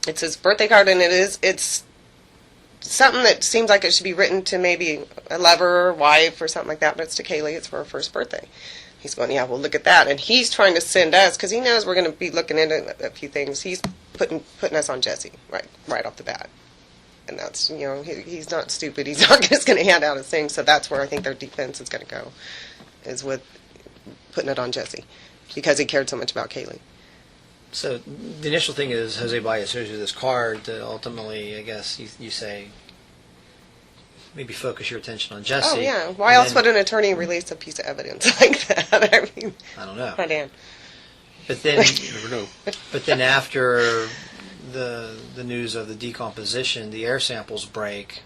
It's his birthday card, and it's something that seems like it should be written to maybe a lover or wife or something like that, but it's to Kaylee. It's for her first birthday. He's going, yeah, well, look at that. And he's trying to send us, because he knows we're going to be looking into a few things. He's putting us on Jesse right off the bat. And that's, he's not stupid. He's not just going to hand out a thing. So that's where I think their defense is going to go, is with putting it on Jesse, because he cared so much about Kaylee. So the initial thing is Jose Baez shows you this card to ultimately, I guess, you say, maybe focus your attention on Jesse. Oh, yeah. Why else would an attorney release a piece of evidence like that? I don't know. Dan. But then, after the news of the decomposition, the air samples break.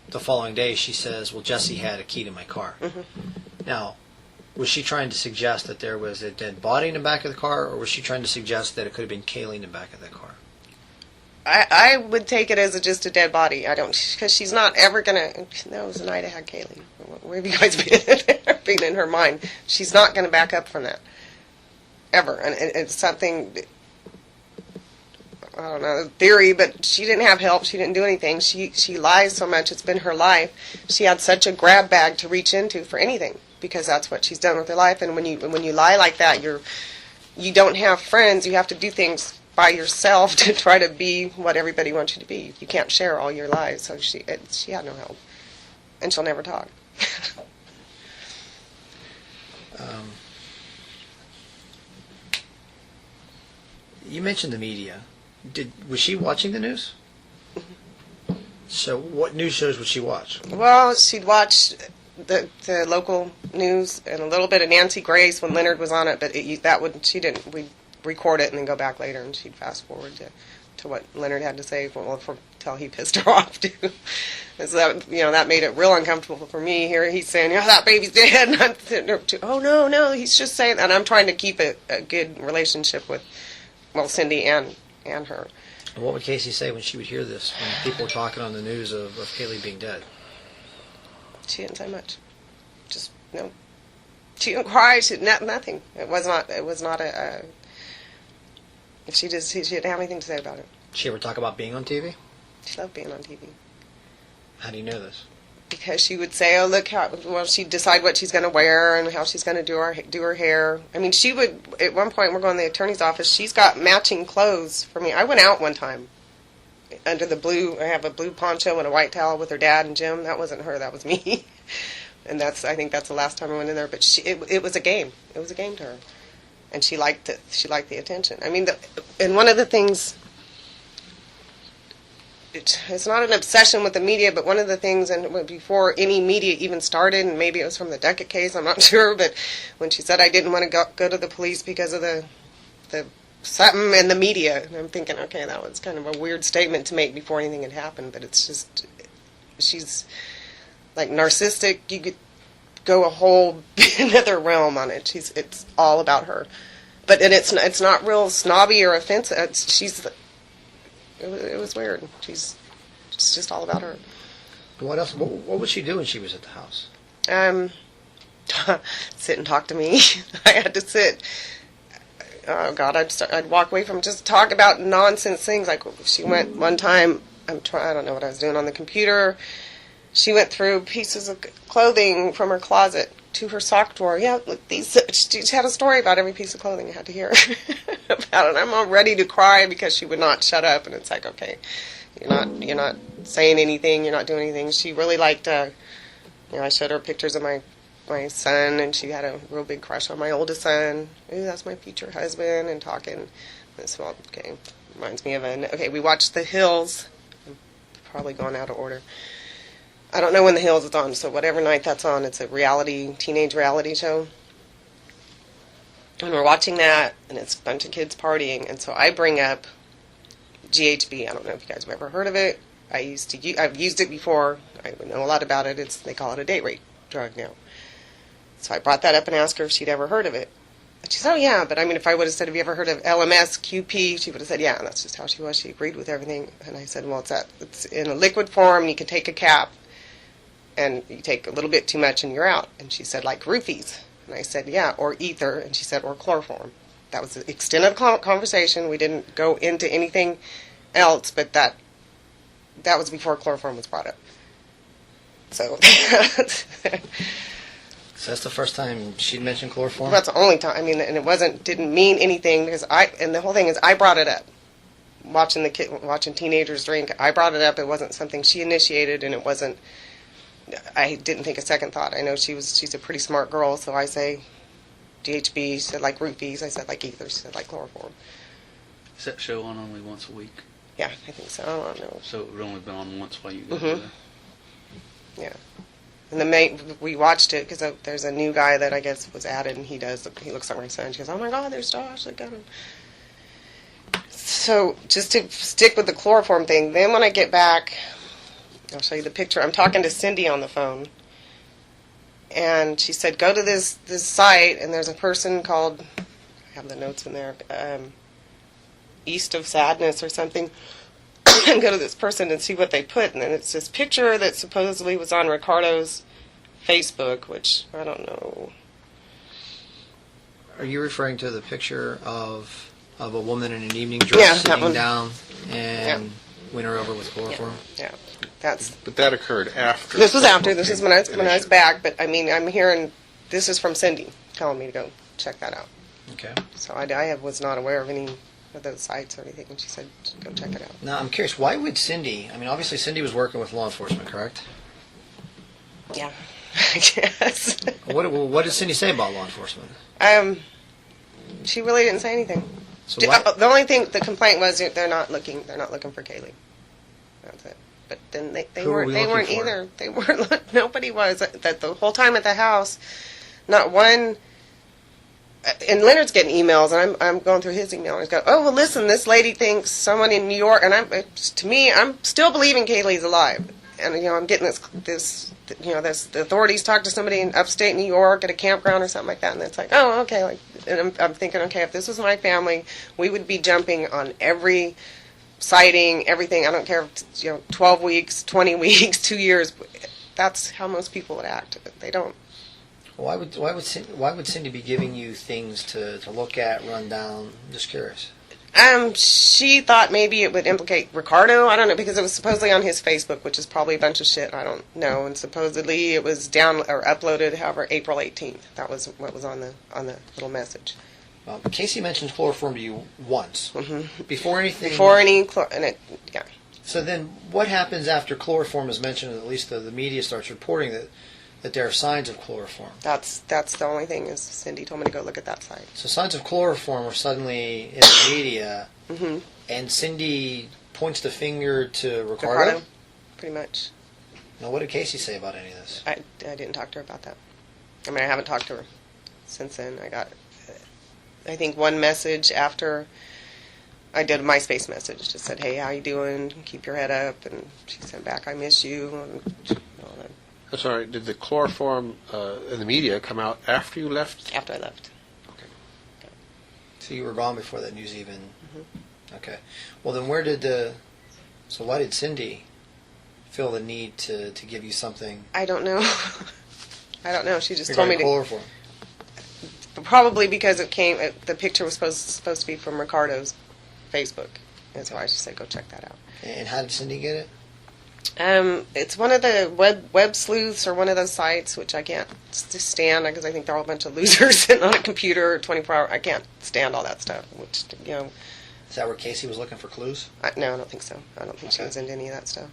The following day, she says, well, Jesse had a key to my car. Mm-hmm. Now, was she trying to suggest that there was a dead body in the back of the car, or was she trying to suggest that it could have been Kaylee in the back of the car? I would take it as just a dead body. I don't, because she's not ever going to, that was the night I had Kaylee. Where have you guys been in her mind? She's not going to back up from that. Ever. And it's something, I don't know, theory, but she didn't have help. She didn't do anything. She lies so much. It's been her life. She had such a grab bag to reach into for anything, because that's what she's done with her life. And when you lie like that, you don't have friends. You have to do things by yourself to try to be what everybody wants you to be. You can't share all your lies. So she had no help, and she'll never talk. You mentioned the media. Was she watching the news? So what news shows would she watch? Well, she'd watch the local news and a little bit of Nancy Grace when Leonard was on it, but she didn't. We'd record it and then go back later, and she'd fast forward to what Leonard had to say until he pissed her off too. So that made it real uncomfortable for me. Here he's saying, that baby's dead, and I'm sitting there too, oh no, he's just saying, and I'm trying to keep a good relationship with, Cindy and her. And what would Casey say when she would hear this, when people were talking on the news of Kaylee being dead? She didn't say much. Just, no. She didn't cry. She didn't, nothing. It was not a she didn't have anything to say about it. Did she ever talk about being on TV? She loved being on TV. How do you know this? Because she would say, look she'd decide what she's going to wear and how she's going to do her hair. I mean, she would, at one point, we're going to the attorney's office, she's got matching clothes for me. I went out one time under the blue, I have a blue poncho and a white towel with her dad and Jim. That wasn't her, that was me. And I think that's the last time I went in there. But it was a game. It was a game to her. And she liked it. She liked the attention. I mean, and one of the things, it's not an obsession with the media, but one of the things, and before any media even started, and maybe it was from the Duckett case, I'm not sure, but when she said I didn't want to go to the police because of the something in the media, and I'm thinking, okay, that was kind of a weird statement to make before anything had happened, but it's just, she's like narcissistic. You could go a whole another realm on it. It's all about her, and it's not real snobby or offensive. It was weird. It's just all about her. What else? What would she do when she was at the house? Sit and talk to me. I had to sit. Oh God, I'd walk away from just talk about nonsense things. Like she went one time. I don't know what I was doing on the computer. She went through pieces of clothing from her closet to her sock drawer. Yeah, look, she had a story about every piece of clothing I had to hear about it. I'm all ready to cry because she would not shut up. And it's like, okay, you're not saying anything. You're not doing anything. She really liked. I showed her pictures of my son, and she had a real big crush on my oldest son. Ooh, that's my future husband. And talking. This reminds me of okay. We watched The Hills. I'm probably going out of order. I don't know when The Hills is on, so whatever night that's on, it's a teenage reality show. And we're watching that, and it's a bunch of kids partying, and so I bring up GHB. I don't know if you guys have ever heard of it. I've used it before. I know a lot about it. They call it a date rape drug now. So I brought that up and asked her if she'd ever heard of it. And she said, oh yeah, but I mean, if I would have said, have you ever heard of LMS, QP, she would have said, yeah, and that's just how she was. She agreed with everything. And I said, well, it's in a liquid form, and you can take a cap. And you take a little bit too much and you're out. And she said, like roofies. And I said, yeah, or ether. And she said, or chloroform. That was the extent of the conversation. We didn't go into anything else, but that was before chloroform was brought up. So So that's the first time she'd mentioned chloroform? that's the only time. I mean, and it didn't mean anything because and the whole thing is I brought it up. Watching teenagers drink, I brought it up. It wasn't something she initiated, and it wasn't. I didn't think a second thought. I know she's a pretty smart girl, so I say GHB. She said like roofies. I said like ether. She said like chloroform. Is that show on only once a week? Yeah, I think so. I don't know. So it would only been on once while you Mm-hmm. guys were there? Yeah. And we watched it because there's a new guy that I guess was added, and he looks like my son. She goes, "Oh my God, there's Josh! Look at him." So just to stick with the chloroform thing, then when I get back, I'll show you the picture. I'm talking to Cindy on the phone, and she said, "Go to this site, and there's a person called, I have the notes in there, East of Sadness or something." And go to this person and see what they put, and then it's this picture that supposedly was on Ricardo's Facebook, which I don't know. Are you referring to the picture of a woman in an evening dress sitting down and went her over with chloroform? Yeah, But that occurred after. This was after. This is when I was back. But I mean, I'm hearing this is from Cindy telling me to go check that out. Okay. So I was not aware of any of those sites or anything, and she said go check it out. Now I'm curious, why would Cindy? I mean, obviously Cindy was working with law enforcement, correct? Yeah, I guess. What did Cindy say about law enforcement? She really didn't say anything. So why, The only thing the complaint was they're not looking for Kaylee. That's it. But then they Who were weren't we they weren't looking for? either. They weren't. Nobody was. That the whole time at the house, not one. And Leonard's getting emails, and I'm going through his email, and he's going, "Oh well, listen, this lady thinks someone in New York," and to me, I'm still believing Kaylee's alive, and I'm getting this the authorities talk to somebody in upstate New York at a campground or something like that, and it's like, oh okay, like, and I'm thinking, okay, if this was my family, we would be jumping on every sighting, everything. I don't care if 12 weeks, 20 weeks, 2 years. That's how most people would act. They don't. why would Cindy be giving you things to look at, run down? I'm just curious. She thought maybe it would implicate Ricardo. I don't know, because it was supposedly on his Facebook, which is probably a bunch of shit. I don't know. And supposedly it was down or uploaded, however, April 18th. That was what was on the little message. Well, Casey mentioned chloroform to you once. Mm-hmm. Before anything. Yeah. So then, what happens after chloroform is mentioned? And at least the media starts reporting that there are signs of chloroform. That's the only thing is Cindy told me to go look at that site. So signs of chloroform were suddenly in the media, Mm-hmm. and Cindy points the finger to Ricardo. Pretty much. Now, what did Casey say about any of this? I didn't talk to her about that. I mean, I haven't talked to her since then. I got, I think, one message after I did a MySpace message. Just said, "Hey, how you doing? Keep your head up." And she sent back, "I miss you." And all that. I'm sorry, did the chloroform in the media come out after you left? After I left. Okay. So you were gone before that news even. Mm-hmm. Okay. Well, then so why did Cindy feel the need to give you something? I don't know. I don't know. She just told me regarding to. chloroform. Probably because the picture was supposed to be from Ricardo's Facebook. That's why she said go check that out. And how did Cindy get it? It's one of the web sleuths or one of those sites, which I can't stand because I think they're all a bunch of losers sitting on a computer 24 hours. I can't stand all that stuff. Which Is that where Casey was looking for clues? no, I don't think so. I don't think she Okay. was into any of that stuff.